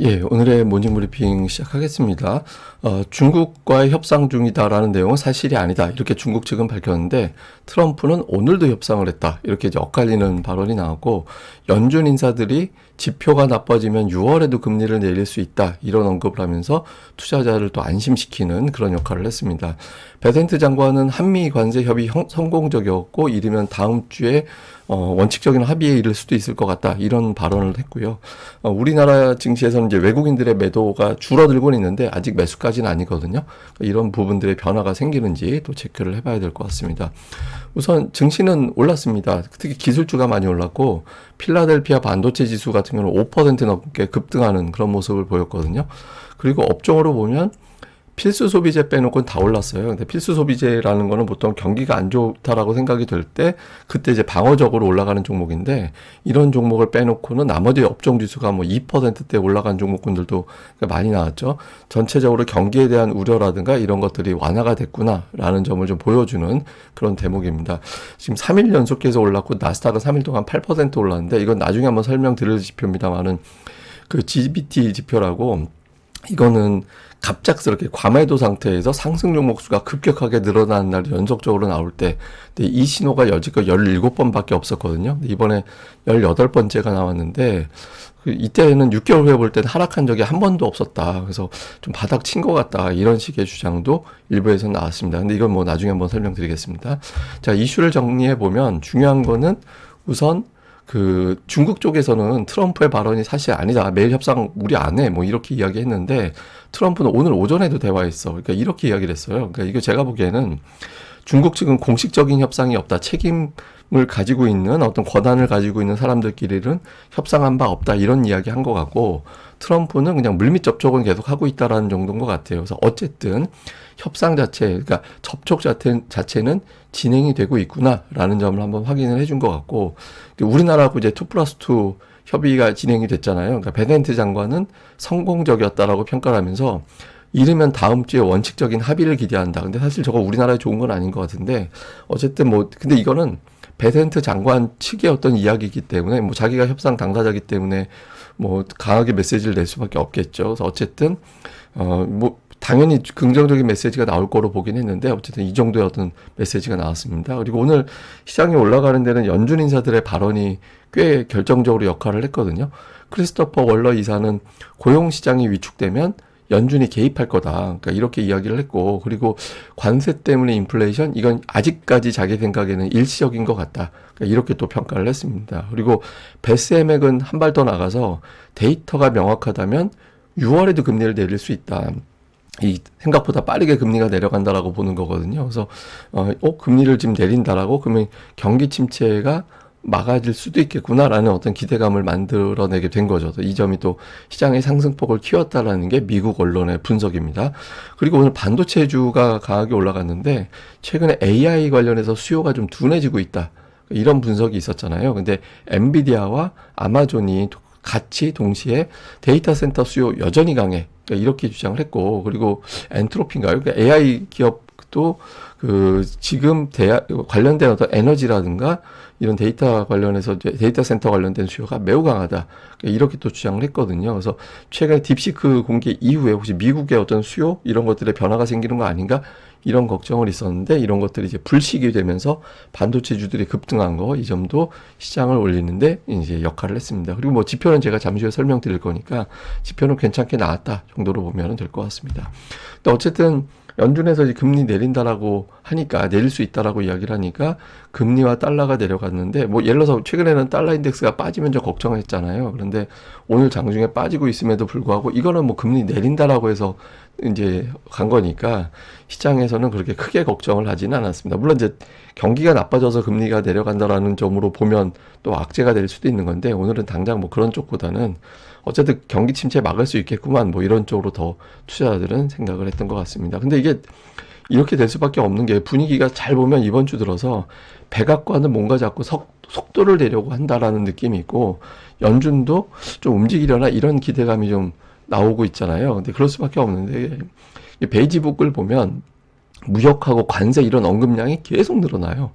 예, 오늘의 모닝 브리핑 시작하겠습니다. 중국과의 협상 중이다라는 내용은 사실이 아니다. 이렇게 중국 측은 밝혔는데 트럼프는 오늘도 협상을 했다. 이렇게 이제 엇갈리는 발언이 나왔고 연준 인사들이 지표가 나빠지면 6월에도 금리를 내릴 수 있다. 이런 언급을 하면서 투자자를 또 안심시키는 그런 역할을 했습니다. 베센트 장관은 한미 관세 협의 성공적이었고 이르면 다음 주에 원칙적인 합의에 이를 수도 있을 것 같다. 이런 발언을 했고요. 우리나라 증시에서는 이제 외국인들의 매도가 줄어들고는 있는데 아직 매수까지는 아니거든요. 이런 부분들의 변화가 생기는지 또 체크를 해봐야 될 것 같습니다. 우선 증시는 올랐습니다. 특히 기술주가 많이 올랐고 필라델피아 반도체 지수 같은 경우는 5% 넘게 급등하는 그런 모습을 보였거든요. 그리고 업종으로 보면 필수 소비재 빼놓고는 다 올랐어요. 근데 필수 소비재라는 거는 보통 경기가 안 좋다라고 생각이 될 때 그때 이제 방어적으로 올라가는 종목인데 이런 종목을 빼놓고는 나머지 업종 지수가 뭐 2%대 올라간 종목군들도 많이 나왔죠. 전체적으로 경기에 대한 우려라든가 이런 것들이 완화가 됐구나라는 점을 좀 보여주는 그런 대목입니다. 지금 3일 연속해서 올랐고 나스닥은 3일 동안 8% 올랐는데 이건 나중에 한번 설명드릴 지표입니다만은 그 GBT 지표라고 이거는 갑작스럽게 과매도 상태에서 상승 종목 수가 급격하게 늘어나는 날이 연속적으로 나올 때, 근데 이 신호가 여지껏 17번밖에 없었거든요. 이번에 18번째가 나왔는데, 이때는 6개월 후에 볼 때는 하락한 적이 한 번도 없었다. 그래서 좀 바닥 친 것 같다. 이런 식의 주장도 일부에서 나왔습니다. 근데 이건 뭐 나중에 한번 설명드리겠습니다. 자, 이슈를 정리해 보면 중요한 거는 우선 그 중국 쪽에서는 트럼프의 발언이 사실 아니다. 매일 협상 우리 안 해. 뭐 이렇게 이야기했는데 트럼프는 오늘 오전에도 대화했어. 그러니까 이렇게 이야기를 했어요. 그러니까 이거 제가 보기에는 중국 측은 공식적인 협상이 없다. 책임을 가지고 있는 어떤 권한을 가지고 있는 사람들끼리는 협상한 바 없다. 이런 이야기 한 것 같고 트럼프는 그냥 물밑 접촉은 계속 하고 있다라는 정도인 것 같아요. 그래서 어쨌든 협상 자체, 그러니까 접촉 자체는 진행이 되고 있구나라는 점을 한번 확인을 해준 것 같고 우리나라하고 이제 2+2 협의가 진행이 됐잖아요. 그러니까 베센트 장관은 성공적이었다라고 평가를 하면서 이르면 다음 주에 원칙적인 합의를 기대한다. 근데 사실 저거 우리나라에 좋은 건 아닌 것 같은데 어쨌든 뭐 근데 이거는 베센트 장관 측의 어떤 이야기이기 때문에 뭐 자기가 협상 당사자이기 때문에 뭐 강하게 메시지를 낼 수밖에 없겠죠. 그래서 어쨌든 뭐 당연히 긍정적인 메시지가 나올 거로 보긴 했는데 어쨌든 이 정도의 어떤 메시지가 나왔습니다. 그리고 오늘 시장이 올라가는 데는 연준 인사들의 발언이 꽤 결정적으로 역할을 했거든요. 크리스토퍼 월러 이사는 고용 시장이 위축되면 연준이 개입할 거다. 그러니까 이렇게 이야기를 했고 그리고 관세 때문에 인플레이션 이건 아직까지 자기 생각에는 일시적인 것 같다. 그러니까 이렇게 또 평가를 했습니다. 그리고 베스엠액은 한 발 더 나가서 데이터가 명확하다면 6월에도 금리를 내릴 수 있다. 이 생각보다 빠르게 금리가 내려간다라고 보는 거거든요. 그래서 금리를 지금 내린다라고 그러면 경기 침체가 막아질 수도 있겠구나라는 어떤 기대감을 만들어내게 된 거죠. 이 점이 또 시장의 상승폭을 키웠다라는 게 미국 언론의 분석입니다. 그리고 오늘 반도체주가 강하게 올라갔는데 최근에 AI 관련해서 수요가 좀 둔해지고 있다. 이런 분석이 있었잖아요. 근데 엔비디아와 아마존이 같이 동시에 데이터 센터 수요 여전히 강해. 이렇게 주장을 했고 그리고 엔트로피인가요? 그러니까 AI 기업도 그 지금 관련된 어떤 에너지라든가 이런 데이터 관련해서 데이터 센터 관련된 수요가 매우 강하다. 이렇게 또 주장을 했거든요. 그래서 최근에 딥시크 공개 이후에 혹시 미국의 어떤 수요 이런 것들의 변화가 생기는 거 아닌가? 이런 걱정을 있었는데 이런 것들이 이제 불식이 되면서 반도체주들이 급등한 거 이 점도 시장을 올리는데 이제 역할을 했습니다. 그리고 뭐 지표는 제가 잠시 후에 설명드릴 거니까 지표는 괜찮게 나왔다 정도로 보면 될 것 같습니다. 근데 어쨌든 연준에서 이제 금리 내린다라고 하니까 내릴 수 있다라고 이야기를 하니까 금리와 달러가 내려갔는데 뭐 예를 들어서 최근에는 달러 인덱스가 빠지면 좀 걱정했잖아요. 그런데 오늘 장중에 빠지고 있음에도 불구하고 이거는 뭐 금리 내린다라고 해서 이제 간 거니까 시장에서는 그렇게 크게 걱정을 하지는 않았습니다. 물론 이제 경기가 나빠져서 금리가 내려간다라는 점으로 보면 또 악재가 될 수도 있는 건데 오늘은 당장 뭐 그런 쪽보다는 어쨌든 경기 침체 막을 수 있겠구만 뭐 이런 쪽으로 더 투자자들은 생각을 했던 것 같습니다. 근데 이게 이렇게 될 수밖에 없는 게 분위기가 잘 보면 이번 주 들어서 백악관은 뭔가 자꾸 속도를 내려고 한다라는 느낌이 있고 연준도 좀 움직이려나 이런 기대감이 좀 나오고 있잖아요. 근데 그럴 수밖에 없는데 이 베이지북을 보면 무역하고 관세 이런 언급량이 계속 늘어나요.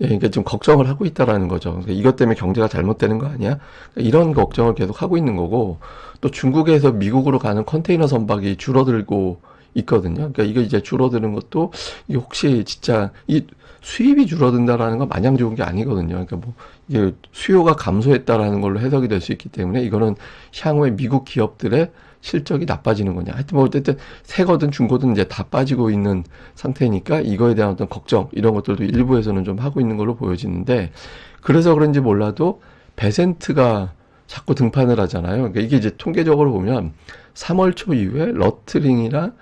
예, 그러니까 지금 걱정을 하고 있다라는 거죠. 그러니까 이것 때문에 경제가 잘못되는 거 아니야? 그러니까 이런 걱정을 계속 하고 있는 거고, 또 중국에서 미국으로 가는 컨테이너 선박이 줄어들고 있거든요. 그러니까 이거 이제 줄어드는 것도 이게 혹시 진짜 이 수입이 줄어든다라는 건 마냥 좋은 게 아니거든요. 그러니까 뭐 이게 수요가 감소했다라는 걸로 해석이 될 수 있기 때문에 이거는 향후에 미국 기업들의 실적이 나빠지는 거냐. 하여튼 뭐 어쨌든 새거든 중고든 이제 다 빠지고 있는 상태니까 이거에 대한 어떤 걱정 이런 것들도 일부에서는 좀 하고 있는 걸로 보여지는데, 그래서 그런지 몰라도 베센트가 자꾸 등판을 하잖아요. 그러니까 이게 이제 통계적으로 보면 3월 초 이후에 러트링이나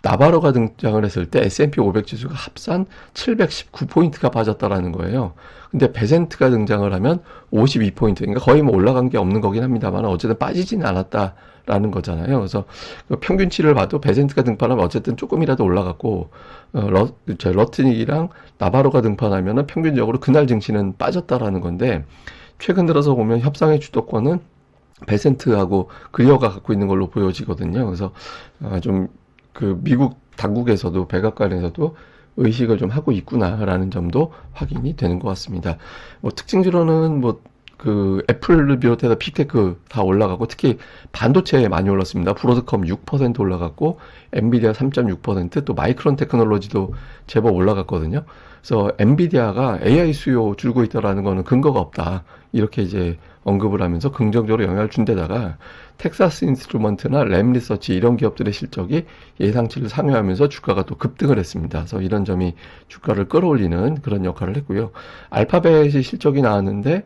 나바로가 등장을 했을 때 S&P 500 지수가 합산 719포인트가 빠졌다라는 거예요. 근데 베센트가 등장을 하면 52포인트, 그러니까 거의 뭐 올라간 게 없는 거긴 합니다만 어쨌든 빠지지는 않았다라는 거잖아요. 그래서 그 평균치를 봐도 베센트가 등판하면 어쨌든 조금이라도 올라갔고, 러트닉이랑 나바로가 등판하면은 평균적으로 그날 증시는 빠졌다라는 건데, 최근 들어서 보면 협상의 주도권은 베센트하고 그리어가 갖고 있는 걸로 보여지거든요. 그래서 좀 그 미국 당국에서도 백악관에서도 의식을 좀 하고 있구나라는 점도 확인이 되는 것 같습니다. 뭐 특징적으로는 뭐 그 애플을 비롯해서 빅테크 다 올라가고, 특히 반도체에 많이 올랐습니다. 브로드컴 6% 올라갔고, 엔비디아 3.6%, 또 마이크론 테크놀로지도 제법 올라갔거든요. 그래서 엔비디아가 AI 수요 줄고 있다라는 거는 근거가 없다, 이렇게 이제 언급을 하면서 긍정적으로 영향을 준 데다가 텍사스 인스트루먼트나 램 리서치 이런 기업들의 실적이 예상치를 상회하면서 주가가 또 급등을 했습니다. 그래서 이런 점이 주가를 끌어올리는 그런 역할을 했고요. 알파벳이 실적이 나왔는데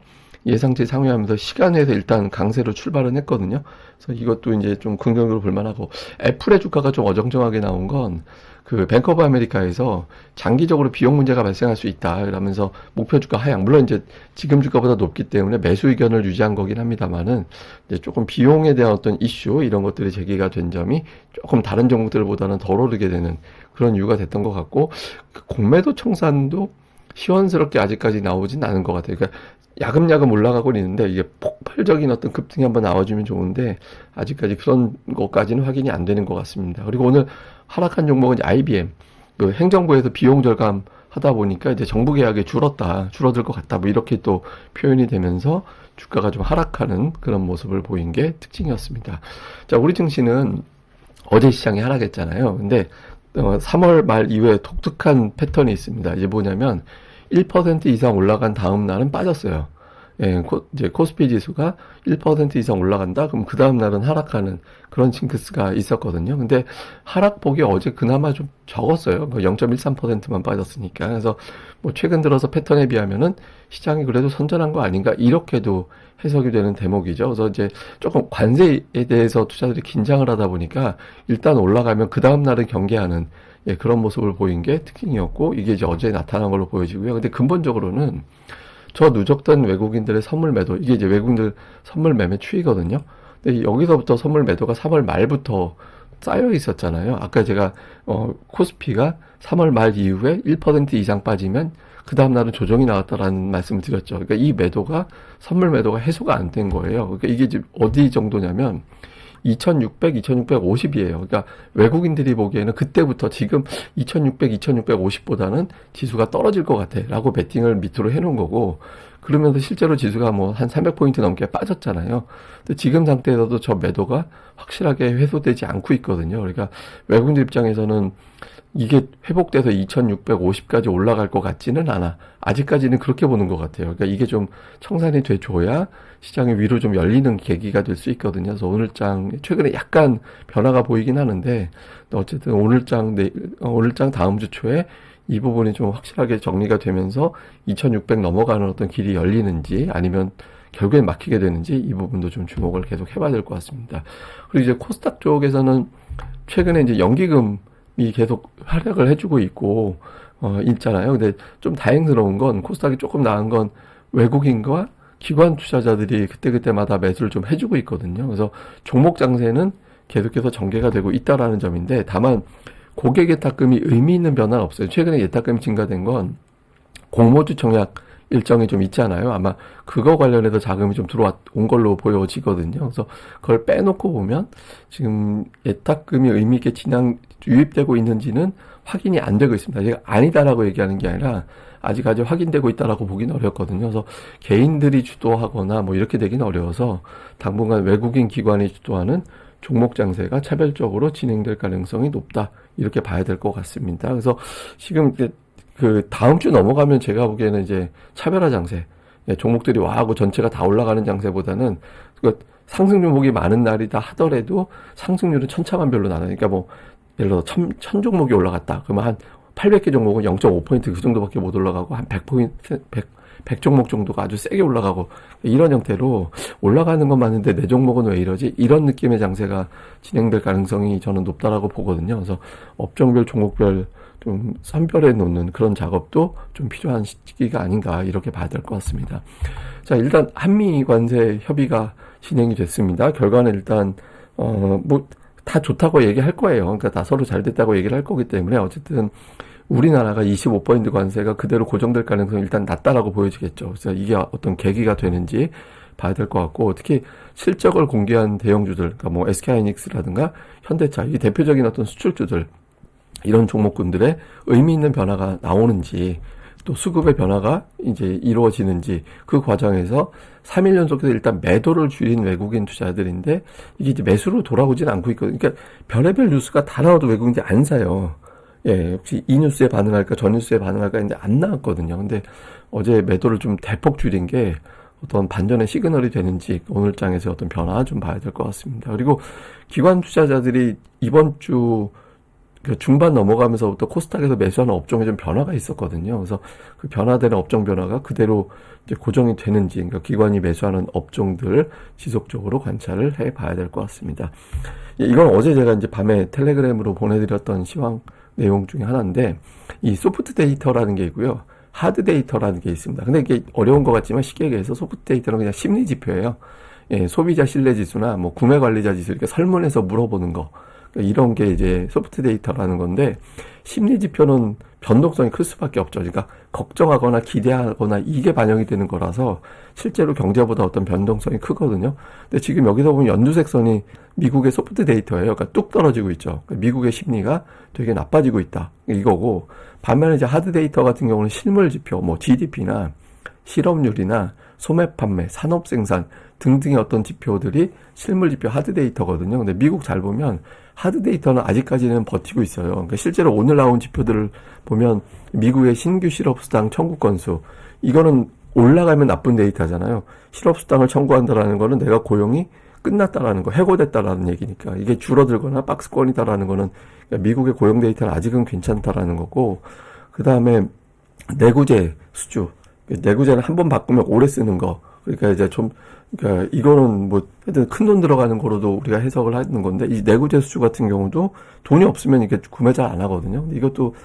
예상치 상회하면서 시간 내에서 일단 강세로 출발은 했거든요. 그래서 이것도 이제 좀 긍정적으로 볼만하고, 애플의 주가가 좀 어정쩡하게 나온 건 그 뱅크 오브 아메리카에서 장기적으로 비용 문제가 발생할 수 있다 그러면서 목표 주가 하향, 물론 이제 지금 주가보다 높기 때문에 매수 의견을 유지한 거긴 합니다만은 이제 조금 비용에 대한 어떤 이슈 이런 것들이 제기가 된 점이 조금 다른 종목들보다는 덜 오르게 되는 그런 이유가 됐던 것 같고, 그 공매도 청산도 시원스럽게 아직까지 나오진 않은 것 같아요. 그러니까 야금야금 올라가고 있는데 이게 폭발적인 어떤 급등이 한번 나와주면 좋은데 아직까지 그런 것까지는 확인이 안 되는 것 같습니다. 그리고 오늘 하락한 종목은 IBM, 그 행정부에서 비용 절감 하다 보니까 이제 정부 계약이 줄어들 것 같다, 뭐 이렇게 또 표현이 되면서 주가가 좀 하락하는 그런 모습을 보인 게 특징이었습니다. 자, 우리 증시는 어제 시장이 하락했잖아요. 근데 3월 말 이후에 독특한 패턴이 있습니다. 이제 뭐냐면 1% 이상 올라간 다음 날은 빠졌어요. 예, 이제 코스피 지수가 1% 이상 올라간다? 그럼 그 다음 날은 하락하는 그런 징크스가 있었거든요. 근데 하락폭이 어제 그나마 좀 적었어요. 뭐 0.13%만 빠졌으니까. 그래서 뭐 최근 들어서 패턴에 비하면은 시장이 그래도 선전한 거 아닌가? 이렇게도 해석이 되는 대목이죠. 그래서 이제 조금 관세에 대해서 투자들이 긴장을 하다 보니까 일단 올라가면 그 다음 날은 경계하는, 예, 그런 모습을 보인 게 특징이었고, 이게 이제 어제 나타난 걸로 보여지고요. 근데 근본적으로는 저 누적된 외국인들의 선물 매도, 이게 이제 외국인들 선물 매매 추이거든요. 근데 여기서부터 선물 매도가 3월 말부터 쌓여 있었잖아요. 아까 제가 코스피가 3월 말 이후에 1% 이상 빠지면 그 다음 날은 조정이 나왔다라는 말씀을 드렸죠. 그러니까 이 매도가, 선물 매도가 해소가 안 된 거예요. 그러니까 이게 지금 어디 정도냐면 2600, 2650이에요. 그러니까 외국인들이 보기에는 그때부터 지금 2600, 2650보다는 지수가 떨어질 것 같아 라고 베팅을 밑으로 해놓은 거고, 그러면서 실제로 지수가 뭐 한 300포인트 넘게 빠졌잖아요. 근데 지금 상태에서도 저 매도가 확실하게 회수되지 않고 있거든요. 그러니까 외국인들 입장에서는 이게 회복돼서 2650까지 올라갈 것 같지는 않아. 아직까지는 그렇게 보는 것 같아요. 그러니까 이게 좀 청산이 돼줘야 시장이 위로 좀 열리는 계기가 될 수 있거든요. 그래서 오늘장, 최근에 약간 변화가 보이긴 하는데, 어쨌든 오늘장 다음 주 초에 이 부분이 좀 확실하게 정리가 되면서 2600 넘어가는 어떤 길이 열리는지 아니면 결국엔 막히게 되는지 이 부분도 좀 주목을 계속 해봐야 될 것 같습니다. 그리고 이제 코스닥 쪽에서는 최근에 이제 연기금이 계속 활약을 해주고 있고, 있잖아요. 근데 좀 다행스러운 건 코스닥이 조금 나은 건 외국인과 기관 투자자들이 그때그때마다 매수를 좀 해주고 있거든요. 그래서 종목 장세는 계속해서 전개가 되고 있다라는 점인데, 다만 고객 예탁금이 의미 있는 변화는 없어요. 최근에 예탁금이 증가된 건 공모주 청약 일정이 좀 있잖아요. 아마 그거 관련해서 자금이 좀 들어온 걸로 보여지거든요. 그래서 그걸 빼놓고 보면 지금 예탁금이 의미 있게 유입되고 있는지는 확인이 안 되고 있습니다. 제가 아니다라고 얘기하는 게 아니라 아직까지 확인되고 있다라고 보기는 어렵거든요. 그래서 개인들이 주도하거나 뭐 이렇게 되긴 어려워서 당분간 외국인 기관이 주도하는 종목 장세가 차별적으로 진행될 가능성이 높다. 이렇게 봐야 될 것 같습니다. 그래서 지금 그 다음 주 넘어가면 제가 보기에는 이제 차별화 장세, 종목들이 와 하고 전체가 다 올라가는 장세보다는 그 상승 종목이 많은 날이다 하더라도 상승률은 천차만별로 나눠요. 그러니까 뭐 예를 들어 천 종목이 올라갔다. 그러면 한 800개 종목은 0.5포인트 그 정도밖에 못 올라가고 한 100포인트, 100 종목 정도가 아주 세게 올라가고 이런 형태로 올라가는 건 맞는데 내 종목은 왜 이러지? 이런 느낌의 장세가 진행될 가능성이 저는 높다라고 보거든요. 그래서 업종별, 종목별 좀 선별해 놓는 그런 작업도 좀 필요한 시기가 아닌가 이렇게 봐야 될 것 같습니다. 자, 일단 한미 관세 협의가 진행이 됐습니다. 결과는 일단 뭐 다 좋다고 얘기할 거예요. 그러니까 다 서로 잘 됐다고 얘기를 할 거기 때문에 어쨌든 우리나라가 25% 관세가 그대로 고정될 가능성이 일단 낮다라고 보여지겠죠. 그래서 이게 어떤 계기가 되는지 봐야 될 것 같고, 특히 실적을 공개한 대형주들, 그러니까 뭐 SK하이닉스라든가 현대차, 이 대표적인 어떤 수출주들, 이런 종목군들의 의미 있는 변화가 나오는지, 또 수급의 변화가 이제 이루어지는지, 그 과정에서 3일 연속해서 일단 매도를 줄인 외국인 투자들인데, 이게 이제 매수로 돌아오진 않고 있거든요. 그러니까 별의별 뉴스가 다 나와도 외국인들이 안 사요. 예, 역시 이 뉴스에 반응할까, 저 뉴스에 반응할까 했는데 안 나왔거든요. 근데 어제 매도를 좀 대폭 줄인 게 어떤 반전의 시그널이 되는지 오늘 장에서 어떤 변화 좀 봐야 될 것 같습니다. 그리고 기관 투자자들이 이번 주 중반 넘어가면서부터 코스닥에서 매수하는 업종에 좀 변화가 있었거든요. 그래서 그 변화되는 업종 변화가 그대로 이제 고정이 되는지, 그러니까 기관이 매수하는 업종들 지속적으로 관찰을 해 봐야 될 것 같습니다. 이건 어제 제가 이제 밤에 텔레그램으로 보내드렸던 시황 내용 중에 하나인데, 이 소프트 데이터라는 게 있고요, 하드 데이터라는 게 있습니다. 근데 이게 어려운 것 같지만 쉽게 얘기해서 소프트 데이터는 그냥 심리 지표예요. 예, 소비자 신뢰 지수나 뭐 구매 관리자 지수 이렇게 설문해서 물어보는 거, 그러니까 이런 게 이제 소프트 데이터라는 건데, 심리 지표는 변동성이 클 수밖에 없죠. 그러니까 걱정하거나 기대하거나 이게 반영이 되는 거라서 실제로 경제보다 어떤 변동성이 크거든요. 근데 지금 여기서 보면 연두색 선이 미국의 소프트 데이터예요. 그러니까 뚝 떨어지고 있죠. 그러니까 미국의 심리가 되게 나빠지고 있다, 이거고, 반면에 이제 하드 데이터 같은 경우는 실물 지표, 뭐 GDP나 실업률이나 소매 판매, 산업 생산 등등의 어떤 지표들이 실물 지표 하드 데이터거든요. 근데 미국 잘 보면 하드 데이터는 아직까지는 버티고 있어요. 그러니까 실제로 오늘 나온 지표들을 보면 미국의 신규 실업수당 청구 건수, 이거는 올라가면 나쁜 데이터잖아요. 실업수당을 청구한다라는 거는 내가 고용이 끝났다라는 거, 해고됐다라는 얘기니까, 이게 줄어들거나 박스권이다라는 거는 미국의 고용 데이터는 아직은 괜찮다라는 거고, 그 다음에 내구재 수주, 내구재는 한 번 바꾸면 오래 쓰는 거, 그러니까 이제 좀, 그러니까 이거는 뭐 하여튼 큰 돈 들어가는 거로도 우리가 해석을 하는 건데, 이 내구재 수주 같은 경우도 돈이 없으면 이게 구매 잘 안 하거든요. 근데 이것도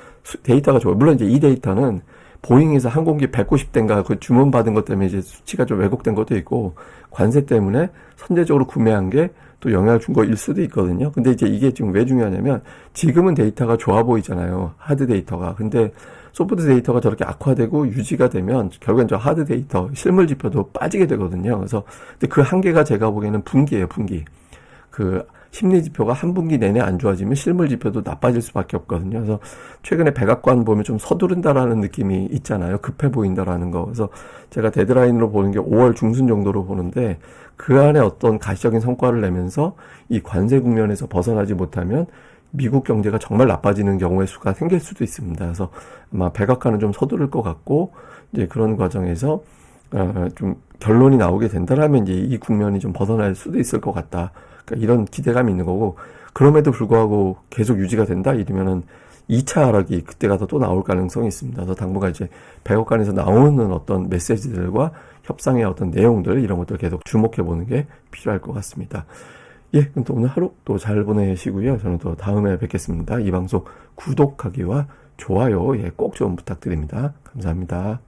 데이터가 좋아요. 물론 이제 이 데이터는 보잉에서 항공기 190대인가 그 주문 받은 것 때문에 이제 수치가 좀 왜곡된 것도 있고, 관세 때문에 선제적으로 구매한 게 또 영향을 준 거일 수도 있거든요. 근데 이제 이게 지금 왜 중요하냐면, 지금은 데이터가 좋아 보이잖아요, 하드 데이터가. 근데 소프트 데이터가 저렇게 악화되고 유지가 되면 결국엔 저 하드 데이터, 실물 지표도 빠지게 되거든요. 그래서 근데 그 한계가 제가 보기에는 분기예요, 분기. 그 심리 지표가 한 분기 내내 안 좋아지면 실물 지표도 나빠질 수밖에 없거든요. 그래서 최근에 백악관 보면 좀 서두른다라는 느낌이 있잖아요. 급해 보인다라는 거. 그래서 제가 데드라인으로 보는 게 5월 중순 정도로 보는데, 그 안에 어떤 가시적인 성과를 내면서 이 관세 국면에서 벗어나지 못하면 미국 경제가 정말 나빠지는 경우의 수가 생길 수도 있습니다. 그래서 아마 백악관은 좀 서두를 것 같고, 이제 그런 과정에서 좀 결론이 나오게 된다라면 이제 이 국면이 좀 벗어날 수도 있을 것 같다. 그러니까 이런 기대감이 있는 거고, 그럼에도 불구하고 계속 유지가 된다 이러면은 2차 하락이 그때 가서 또 나올 가능성이 있습니다. 그래서 당분간 이제 백악관에서 나오는 어떤 메시지들과 협상의 어떤 내용들, 이런 것들 계속 주목해 보는 게 필요할 것 같습니다. 예, 그럼 또 오늘 하루 또 잘 보내시고요. 저는 또 다음에 뵙겠습니다. 이 방송 구독하기와 좋아요, 꼭 좀 부탁드립니다. 감사합니다.